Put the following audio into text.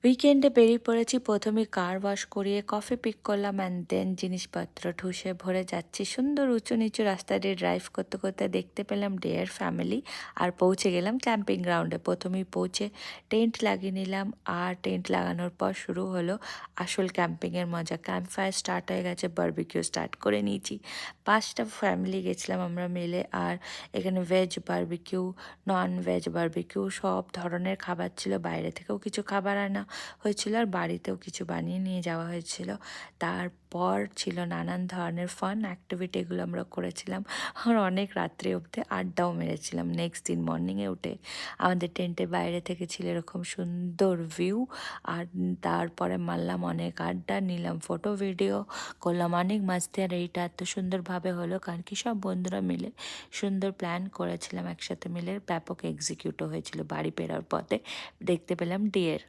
উইকেন্ডে বেরিয়ে পড়েছি। প্রথমে কার ওয়াশ করিয়ে কফি পিক করলাম অ্যান্ড দেন জিনিসপত্র ঠুসে ভরে যাচ্ছি। সুন্দর উঁচু নিচু রাস্তা দিয়ে ড্রাইভ করতে করতে দেখতে পেলাম ডেয়ার ফ্যামিলি আর পৌঁছে গেলাম ক্যাম্পিং গ্রাউন্ডে। প্রথমেই পৌঁছে টেন্ট লাগিয়ে নিলাম আর টেন্ট লাগানোর পর শুরু হলো আসল ক্যাম্পিংয়ের মজা। ক্যাম্প ফায়ার স্টার্ট হয়ে গেছে, বারবিকিউ স্টার্ট করে নিয়েছি। 5টা ফ্যামিলি গেছিলাম আমরা মিলে। আর এখানে veg barbecue, non veg barbecue সব ধরনের খাবার ছিল। বাইরে থেকেও কিছু খাবার আনা হয়েছিল আর বাড়িতেও কিছু বানিয়ে নিয়ে যাওয়া হয়েছিল। তারপর ছিল নানান ধরনের ফান অ্যাক্টিভিটিগুলো আমরা করেছিলাম আর অনেক রাত্রি অবধি আড্ডাও মেরেছিলাম। নেক্সট দিন মর্নিংয়ে উঠে আমাদের টেন্টের বাইরে থেকে ছিল এরকম সুন্দর ভিউ। আর তারপরে মারলাম অনেক আড্ডা, নিলাম ফটো ভিডিও, করলাম অনেক মাস্তি। আর এইটা এত সুন্দরভাবে হলো কারণ কি সব বন্ধুরা মিলে সুন্দর প্ল্যান করেছিলাম একসাথে মিলে। ব্যাপক এক্সিকিউটও হয়েছিল। বাড়ি ফেরার পথে দেখতে পেলাম ডিয়ার।